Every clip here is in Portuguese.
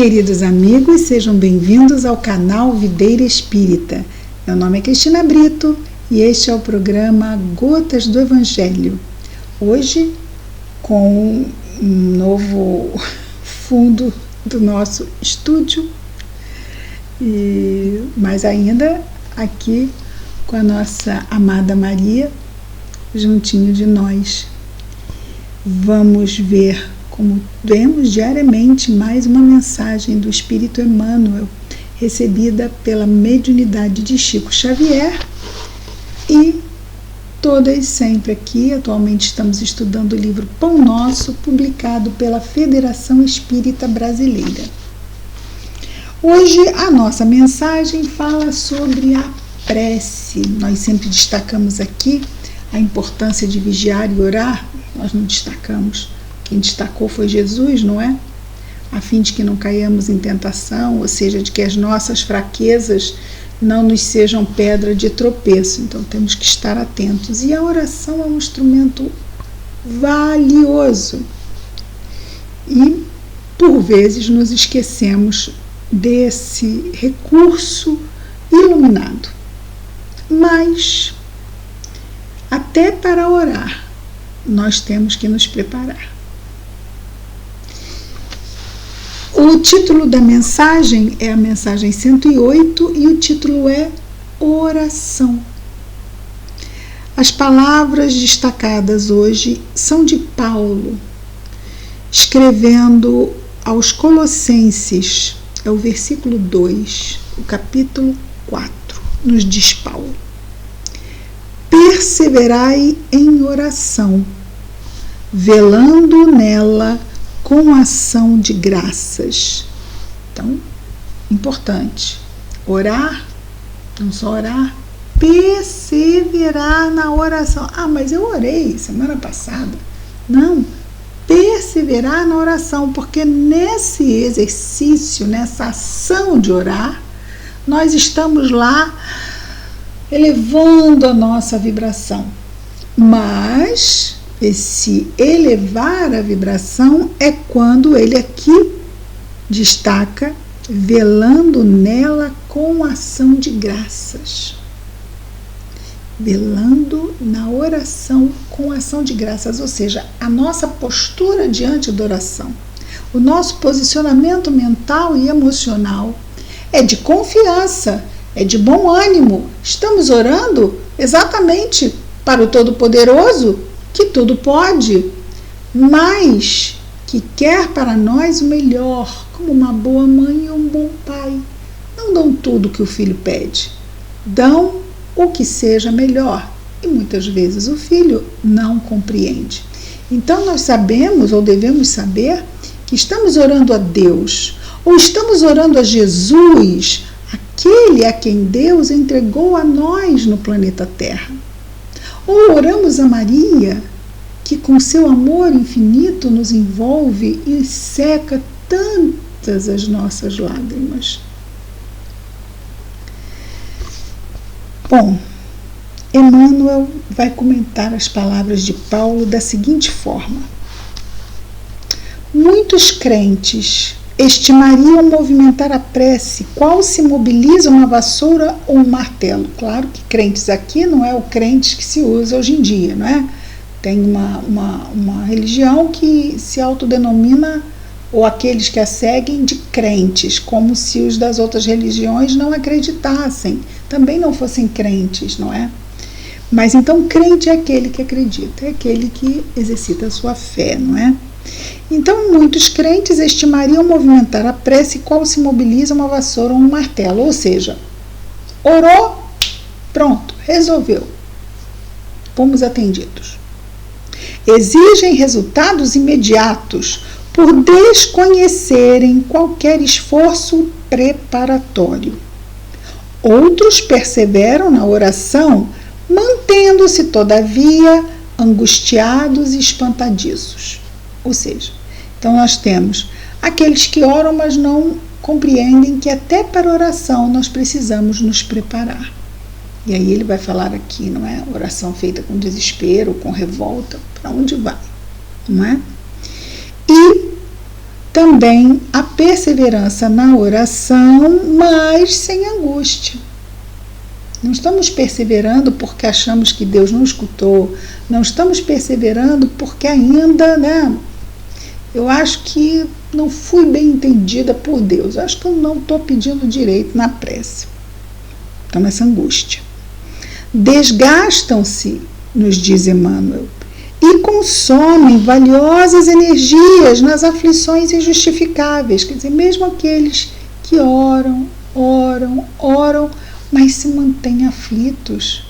Queridos amigos, sejam bem-vindos ao canal Videira Espírita. Meu nome é Cristina Brito e este é o programa Gotas do Evangelho. Hoje, com um novo fundo do nosso estúdio, mas ainda aqui com a nossa amada Maria, juntinho de nós. Vamos ver, como vemos diariamente, mais uma mensagem do Espírito Emmanuel, recebida pela mediunidade de Chico Xavier, e todas sempre aqui. Atualmente estamos estudando o livro Pão Nosso, publicado pela Federação Espírita Brasileira. Hoje a nossa mensagem fala sobre a prece. Nós sempre destacamos aqui a importância de vigiar e orar. Nós não destacamos. Quem destacou foi Jesus, não é? A fim de que não caiamos em tentação, ou seja, de que as nossas fraquezas não nos sejam pedra de tropeço. Então temos que estar atentos. E a oração é um instrumento valioso. E, por vezes, nos esquecemos desse recurso iluminado. Mas, até para orar, nós temos que nos preparar. O título da mensagem é a mensagem 108 e o título é Oração. As palavras destacadas hoje são de Paulo, escrevendo aos Colossenses, é o versículo 2, o capítulo 4, nos diz Paulo: perseverai em oração, velando nela com ação de graças. Então, importante, orar, não só orar, perseverar na oração. Ah, mas eu orei semana passada. Não, perseverar na oração, porque nesse exercício, nessa ação de orar, nós estamos lá elevando a nossa vibração. Mas esse elevar a vibração é quando ele aqui destaca, velando nela com ação de graças. Velando na oração com ação de graças, ou seja, a nossa postura diante da oração, o nosso posicionamento mental e emocional é de confiança, é de bom ânimo. Estamos orando exatamente para o Todo-Poderoso, que tudo pode, mas que quer para nós o melhor, como uma boa mãe e um bom pai. Não dão tudo que o filho pede, dão o que seja melhor, e muitas vezes o filho não compreende. Então nós sabemos, ou devemos saber, que estamos orando a Deus, ou estamos orando a Jesus, aquele a quem Deus entregou a nós no planeta Terra. Ou oramos a Maria, que com seu amor infinito nos envolve e seca tantas as nossas lágrimas. Bom, Emmanuel vai comentar as palavras de Paulo da seguinte forma: muitos crentes estimariam movimentar a prece, qual se mobiliza uma vassoura ou um martelo. Claro que crentes aqui não é o crente que se usa hoje em dia, não é? Tem uma religião que se autodenomina, ou aqueles que a seguem, de crentes, como se os das outras religiões não acreditassem, também não fossem crentes, não é? Mas então crente é aquele que acredita, é aquele que exercita a sua fé, não é? Então muitos crentes estimariam movimentar a prece, qual se mobiliza uma vassoura ou um martelo, ou seja, orou, pronto, resolveu, fomos atendidos. Exigem resultados imediatos por desconhecerem qualquer esforço preparatório. Outros perseveram na oração, mantendo-se, todavia, angustiados e espantadiços. Ou seja, então nós temos aqueles que oram, mas não compreendem que até para a oração nós precisamos nos preparar. E aí ele vai falar aqui, não é? Oração feita com desespero, com revolta, para onde vai, não é? E Também a perseverança na oração, mas sem angústia. Não estamos perseverando porque achamos que Deus não escutou, não estamos perseverando porque ainda, eu acho que não fui bem entendida por Deus, acho que eu não estou pedindo direito na prece. Então, essa angústia. Desgastam-se, nos diz Emmanuel, e consomem valiosas energias nas aflições injustificáveis. Quer dizer, mesmo aqueles que oram, mas se mantêm aflitos.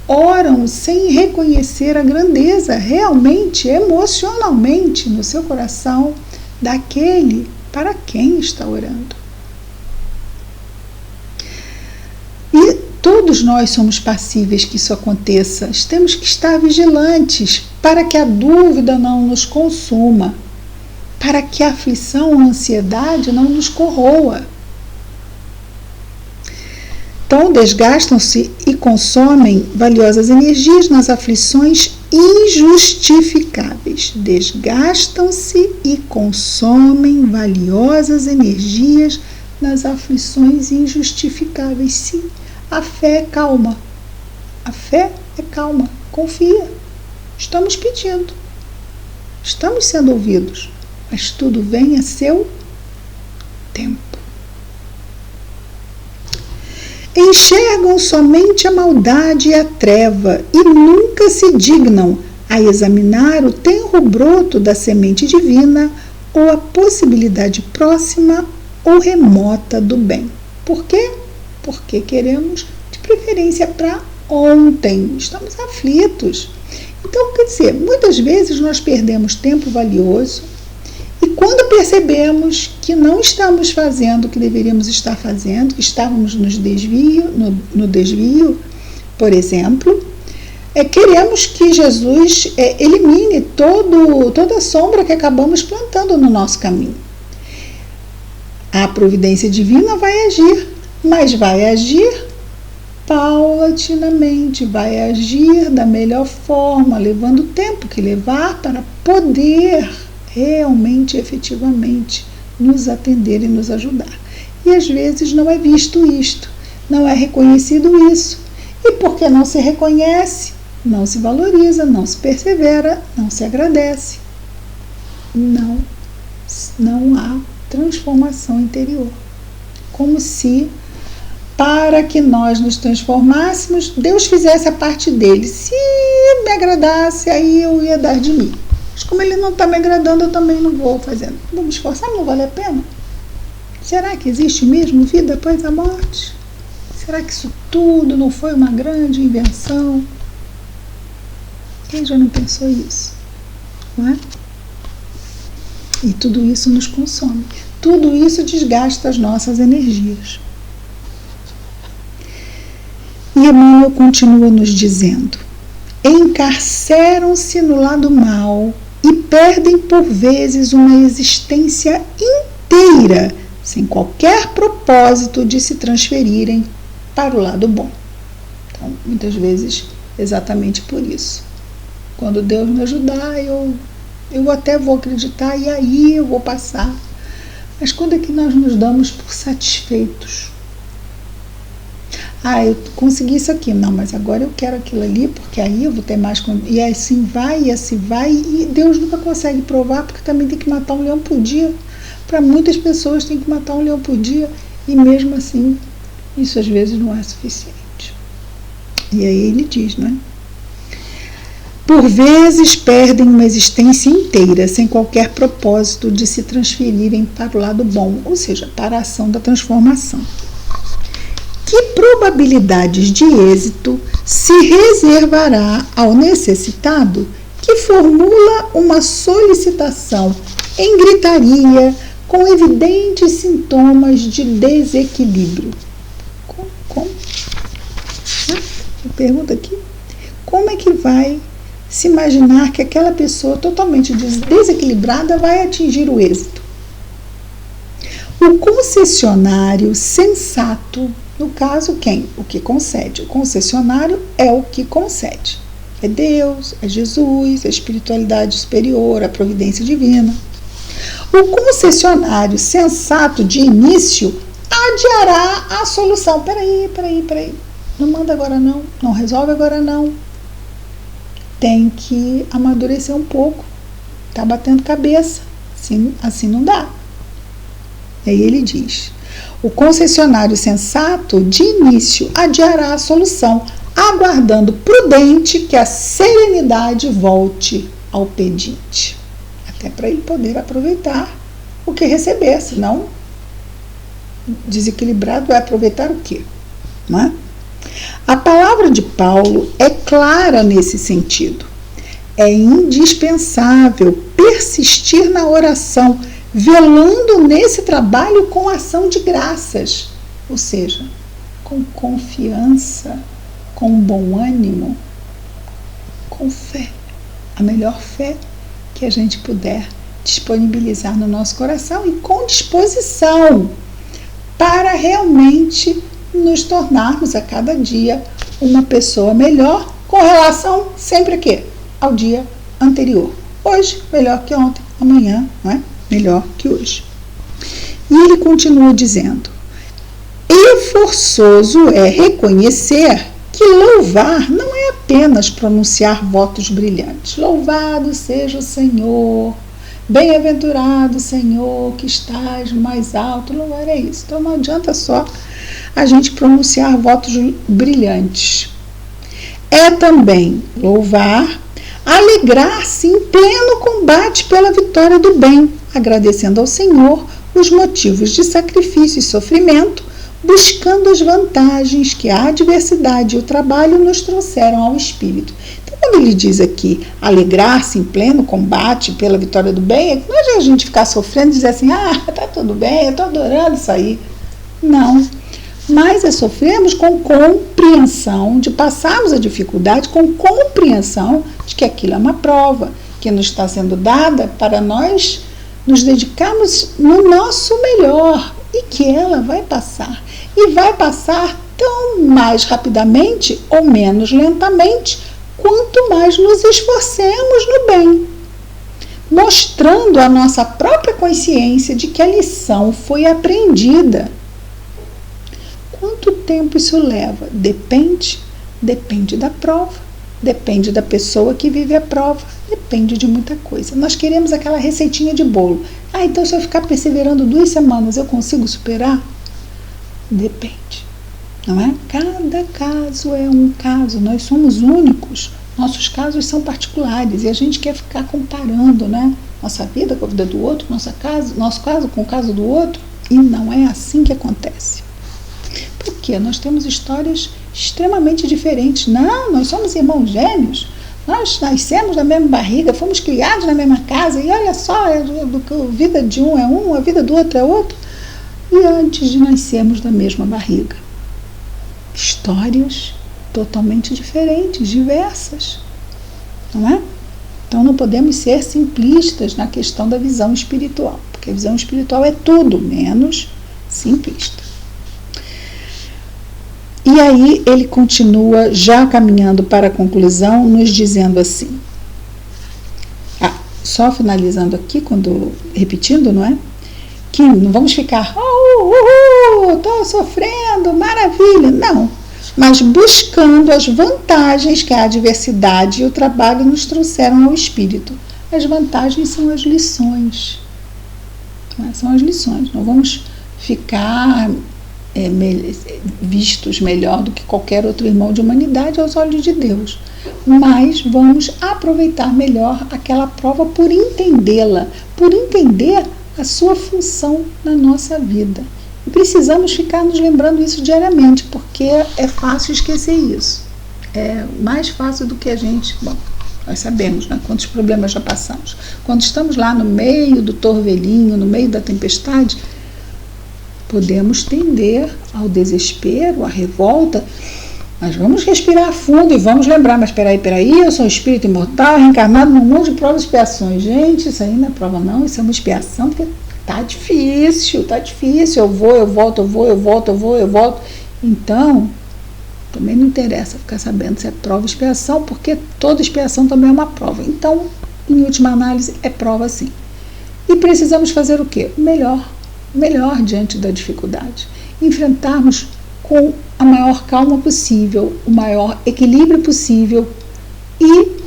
Oram sem reconhecer a grandeza, realmente, emocionalmente, no seu coração, daquele para quem está orando. E todos nós somos passíveis que isso aconteça. Temos que estar vigilantes para que a dúvida não nos consuma, para que a aflição ou a ansiedade não nos corroa. Então, desgastam-se e consomem valiosas energias nas aflições injustificáveis. Desgastam-se e consomem valiosas energias nas aflições injustificáveis. Sim, a fé é calma. A fé é calma. Confia. Estamos pedindo. Estamos sendo ouvidos. Mas tudo vem a seu tempo. Enxergam somente a maldade e a treva e nunca se dignam a examinar o tenro broto da semente divina ou a possibilidade próxima ou remota do bem. Por quê? Porque queremos, de preferência, para ontem. Estamos aflitos. Então, quer dizer, muitas vezes nós perdemos tempo valioso e quando percebemos que não estamos fazendo o que deveríamos estar fazendo, que estávamos no desvio, por exemplo, queremos que Jesus elimine toda a sombra que acabamos plantando no nosso caminho. A providência divina vai agir, mas vai agir paulatinamente, vai agir da melhor forma, levando o tempo que levar para poder realmente, efetivamente, nos atender e nos ajudar. E às vezes não é visto isto, não é reconhecido isso. E porque não se reconhece, não se valoriza, não se persevera, não se agradece. Não há transformação interior. Como se, para que nós nos transformássemos, Deus fizesse a parte dele. Se me agradasse, aí eu ia dar de mim. Mas como ele não está me agradando, eu também não vou fazer. Vou me esforçar, não vale a pena? Será que existe mesmo vida após a morte? Será que isso tudo não foi uma grande invenção? Quem já não pensou isso? Não é? E tudo isso nos consome. Tudo isso desgasta as nossas energias. E Emmanuel continua nos dizendo: encarceram-se no lado mal e perdem por vezes uma existência inteira sem qualquer propósito de se transferirem para o lado bom. Então, muitas vezes, exatamente por isso. Quando Deus me ajudar, eu até vou acreditar e aí eu vou passar. Mas quando é que nós nos damos por satisfeitos? Eu consegui isso aqui, não, mas agora eu quero aquilo ali, porque aí eu vou ter mais... E assim vai, e Deus nunca consegue provar, porque também tem que matar um leão por dia. Para muitas pessoas tem que matar um leão por dia, e mesmo assim, isso às vezes não é suficiente. E aí ele diz, né? Por vezes perdem uma existência inteira, sem qualquer propósito de se transferirem para o lado bom, ou seja, para a ação da transformação. Que probabilidades de êxito se reservará ao necessitado que formula uma solicitação em gritaria com evidentes sintomas de desequilíbrio? Como? Pergunta aqui. Como é que vai se imaginar que aquela pessoa totalmente desequilibrada vai atingir o êxito? O concessionário sensato, no caso, quem? O que concede. O concessionário é o que concede. É Deus, é Jesus, é a espiritualidade superior, a providência divina. O concessionário sensato de início adiará a solução. Peraí. Não manda agora não, não resolve agora não. Tem que amadurecer um pouco. Tá batendo cabeça. Assim não dá. E aí ele diz: o concessionário sensato de início adiará a solução, aguardando prudente que a serenidade volte ao pedinte. Até para ele poder aproveitar o que receber, senão desequilibrado vai aproveitar o quê? Não é? A palavra de Paulo é clara nesse sentido. É indispensável persistir na oração, velando nesse trabalho com ação de graças, ou seja, com confiança, com bom ânimo, com fé, a melhor fé que a gente puder disponibilizar no nosso coração e com disposição para realmente nos tornarmos a cada dia uma pessoa melhor com relação sempre a quê? Ao dia anterior. Hoje, melhor que ontem, amanhã, não é? Melhor que hoje. E ele continua dizendo: e forçoso é reconhecer que louvar não é apenas pronunciar votos brilhantes. Louvado seja o Senhor, bem-aventurado Senhor que estás mais alto. Louvar é isso. Então não adianta só a gente pronunciar votos brilhantes. É também louvar, alegrar-se em pleno combate pela vitória do bem, agradecendo ao Senhor os motivos de sacrifício e sofrimento, buscando as vantagens que a adversidade e o trabalho nos trouxeram ao espírito. Então, quando ele diz aqui alegrar-se em pleno combate pela vitória do bem, não é a gente ficar sofrendo e dizer assim, tá tudo bem, eu estou adorando isso aí. Não. Mas é sofrermos com compreensão, de passarmos a dificuldade com compreensão de que aquilo é uma prova, que nos está sendo dada para nós nos dedicarmos no nosso melhor e que ela vai passar. E vai passar tão mais rapidamente ou menos lentamente, quanto mais nos esforcemos no bem, mostrando a nossa própria consciência de que a lição foi aprendida. Quanto tempo isso leva? Depende da prova, depende da pessoa que vive a prova, depende de muita coisa. Nós queremos aquela receitinha de bolo. Então se eu ficar perseverando 2 semanas, eu consigo superar? Depende, não é? Cada caso é um caso, nós somos únicos, nossos casos são particulares e a gente quer ficar comparando, né? Nossa vida com a vida do outro, nosso caso com o caso do outro, e não é assim que acontece. Porque nós temos histórias extremamente diferentes. Não, nós somos irmãos gêmeos, nós nascemos na mesma barriga, fomos criados na mesma casa, e olha só, a vida de um é um, a vida do outro é outro. E antes de nascermos da mesma barriga. Histórias totalmente diferentes, diversas. Não é? Então não podemos ser simplistas na questão da visão espiritual, porque a visão espiritual é tudo menos simplista. E aí ele continua, já caminhando para a conclusão, nos dizendo assim, só finalizando aqui, repetindo, não é? Que não vamos ficar, estou sofrendo, maravilha, não. Mas buscando as vantagens que a adversidade e o trabalho nos trouxeram ao espírito. As vantagens são as lições. São as lições, não vamos ficar vistos melhor do que qualquer outro irmão de humanidade aos olhos de Deus, mas vamos aproveitar melhor aquela prova por entendê-la, por entender a sua função na nossa vida. E precisamos ficar nos lembrando isso diariamente, porque é fácil esquecer isso. É mais fácil do que a gente... Bom, nós sabemos, né, quantos problemas já passamos. Quando estamos lá no meio do torvelinho, no meio da tempestade, podemos tender ao desespero, à revolta, mas vamos respirar fundo e vamos lembrar, mas peraí, eu sou um espírito imortal, reencarnado num mundo de provas e expiações. Gente, isso aí não é prova não, isso é uma expiação, porque tá difícil, eu vou, eu volto. Então, também não interessa ficar sabendo se é prova ou expiação, porque toda expiação também é uma prova. Então, em última análise, é prova sim. E precisamos fazer o quê? Melhor diante da dificuldade. Enfrentarmos com a maior calma possível, o maior equilíbrio possível e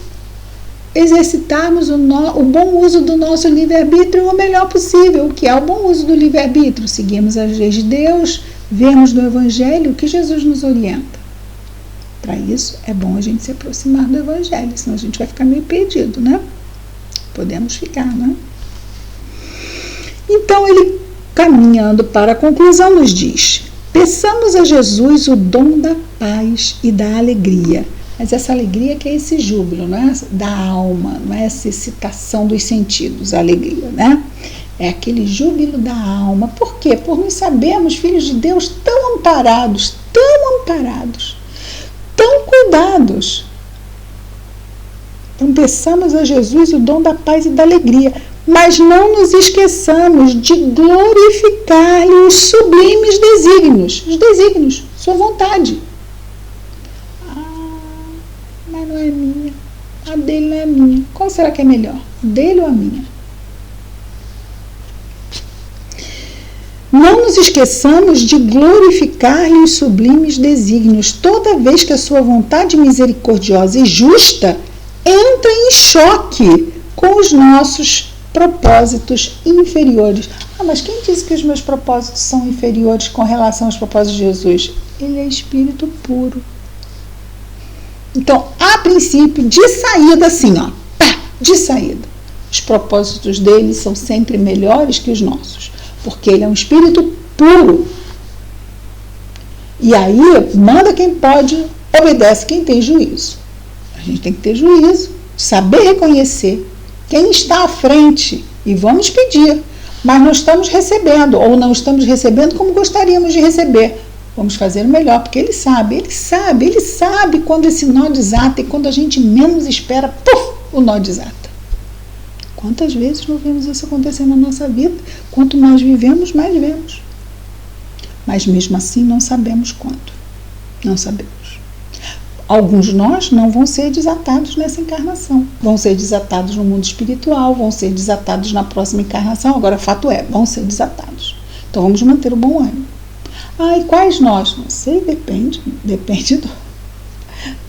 exercitarmos o bom uso do nosso livre-arbítrio o melhor possível. O que é o bom uso do livre-arbítrio? Seguimos as leis de Deus, vemos no Evangelho o que Jesus nos orienta. Para isso, é bom a gente se aproximar do Evangelho, senão a gente vai ficar meio perdido, né? Podemos ficar, né? Então, ele, caminhando para a conclusão, nos diz: peçamos a Jesus o dom da paz e da alegria. Mas essa alegria que é esse júbilo, não é da alma, não é essa excitação dos sentidos, a alegria, né? É aquele júbilo da alma. Por quê? Por nos sabermos filhos de Deus tão amparados, tão cuidados. Então, peçamos a Jesus o dom da paz e da alegria, mas não nos esqueçamos de glorificar-lhe os sublimes desígnios, sua vontade. Mas não é minha, a dele não é minha. Qual será que é melhor, dele ou a minha? Não nos esqueçamos de glorificar-lhe os sublimes desígnios toda vez que a sua vontade misericordiosa e justa entra em choque com os nossos propósitos inferiores. Mas quem disse que os meus propósitos são inferiores com relação aos propósitos de Jesus? Ele é espírito puro. Então, a princípio, de saída, assim, de saída, os propósitos dele são sempre melhores que os nossos, porque ele é um espírito puro. E aí, manda quem pode, obedece quem tem juízo. A gente tem que ter juízo, saber reconhecer quem está à frente e vamos pedir, mas não estamos recebendo, ou não estamos recebendo como gostaríamos de receber. Vamos fazer o melhor, porque ele sabe quando esse nó desata e quando a gente menos espera, o nó desata. Quantas vezes não vemos isso acontecer na nossa vida? Quanto mais vivemos, mais vemos. Mas mesmo assim não sabemos quanto. Não sabemos. Alguns nós não vão ser desatados nessa encarnação. Vão ser desatados no mundo espiritual, vão ser desatados na próxima encarnação. Agora, fato é, vão ser desatados. Então vamos manter o bom ânimo. E quais nós? Não sei, depende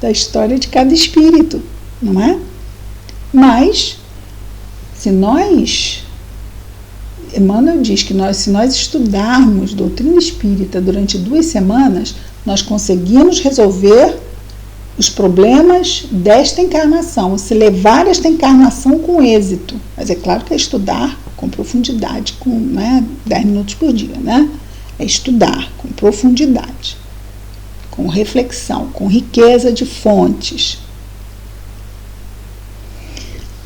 da história de cada espírito, não é? Mas, Emmanuel diz que se nós estudarmos doutrina espírita durante 2 semanas, nós conseguimos resolver os problemas desta encarnação, se levar esta encarnação com êxito. Mas é claro que é estudar com profundidade, com 10 minutos por dia, né? É estudar com profundidade, com reflexão, com riqueza de fontes.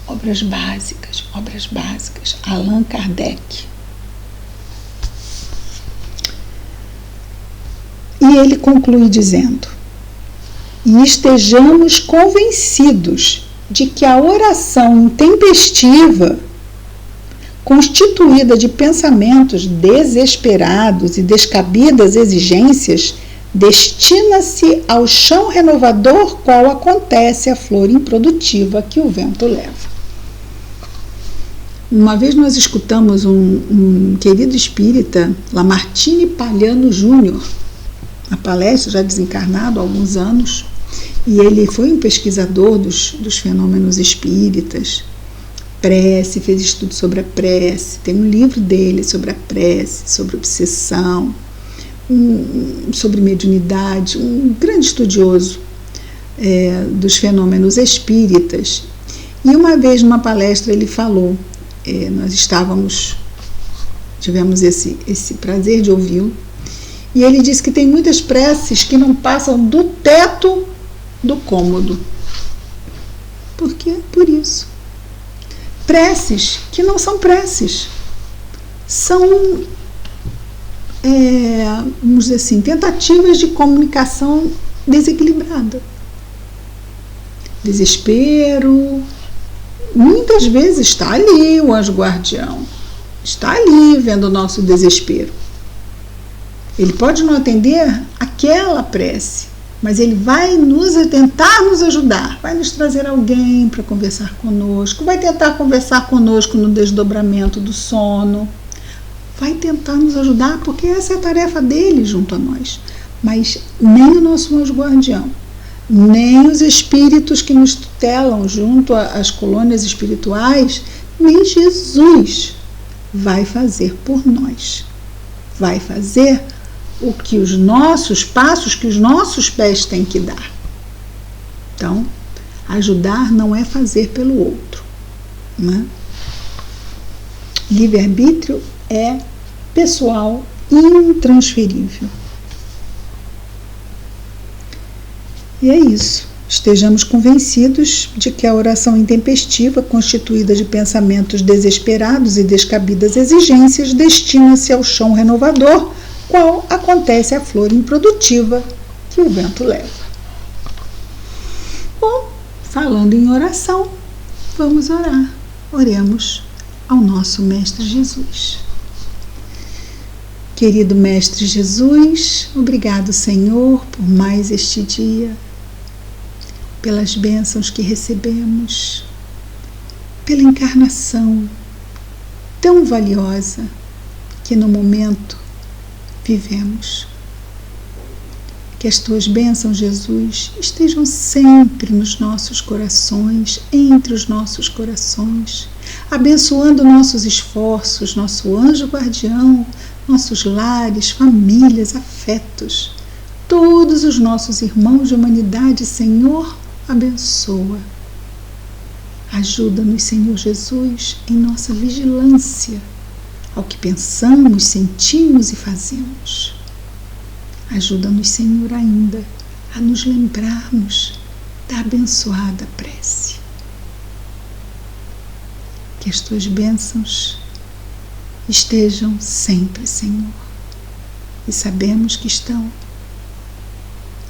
Obras básicas. Allan Kardec. E ele conclui dizendo: e estejamos convencidos de que a oração intempestiva, constituída de pensamentos desesperados e descabidas exigências, destina-se ao chão renovador qual acontece a flor improdutiva que o vento leva. Uma vez nós escutamos um querido espírita, Lamartine Palhano Júnior, na palestra, já desencarnado há alguns anos, e ele foi um pesquisador dos fenômenos espíritas, prece, fez estudo sobre a prece, tem um livro dele sobre a prece, sobre obsessão, sobre mediunidade, um grande estudioso dos fenômenos espíritas. E uma vez numa palestra ele falou, nós tivemos esse prazer de ouvi-lo, e ele disse que tem muitas preces que não passam do teto do cômodo. Por quê? Por isso. Preces que não são preces, são, vamos dizer assim, tentativas de comunicação desequilibrada. Desespero, muitas vezes está ali o anjo guardião, está ali vendo o nosso desespero. Ele pode não atender aquela prece, mas Ele vai tentar nos ajudar, vai nos trazer alguém para conversar conosco, vai tentar conversar conosco no desdobramento do sono, vai tentar nos ajudar, porque essa é a tarefa dele junto a nós. Mas nem o nosso anjo guardião, nem os espíritos que nos tutelam junto às colônias espirituais, nem Jesus vai fazer por nós. Vai fazer o que os nossos passos, que os nossos pés têm que dar. Então, ajudar não é fazer pelo outro, né? Livre-arbítrio é pessoal e intransferível. E é isso. Estejamos convencidos de que a oração intempestiva, constituída de pensamentos desesperados e descabidas exigências, destina-se ao chão renovador, qual acontece a flor improdutiva que o vento leva. Bom, falando em oração, vamos orar. Oremos ao nosso Mestre Jesus. Querido Mestre Jesus, obrigado, Senhor, por mais este dia, pelas bênçãos que recebemos, pela encarnação tão valiosa que no momento vivemos. Que as tuas bênçãos, Jesus, estejam sempre nos nossos corações, entre os nossos corações, abençoando nossos esforços, nosso anjo guardião, nossos lares, famílias, afetos, todos os nossos irmãos de humanidade. Senhor, abençoa. Ajuda-nos, Senhor Jesus, em nossa vigilância ao que pensamos, sentimos e fazemos. Ajuda-nos, Senhor, ainda a nos lembrarmos da abençoada prece. Que as tuas bênçãos estejam sempre, Senhor, e sabemos que estão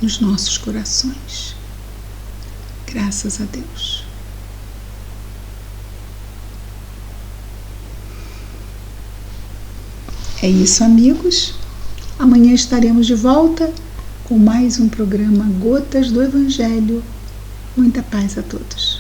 nos nossos corações. Graças a Deus. É isso, amigos. Amanhã estaremos de volta com mais um programa Gotas do Evangelho. Muita paz a todos.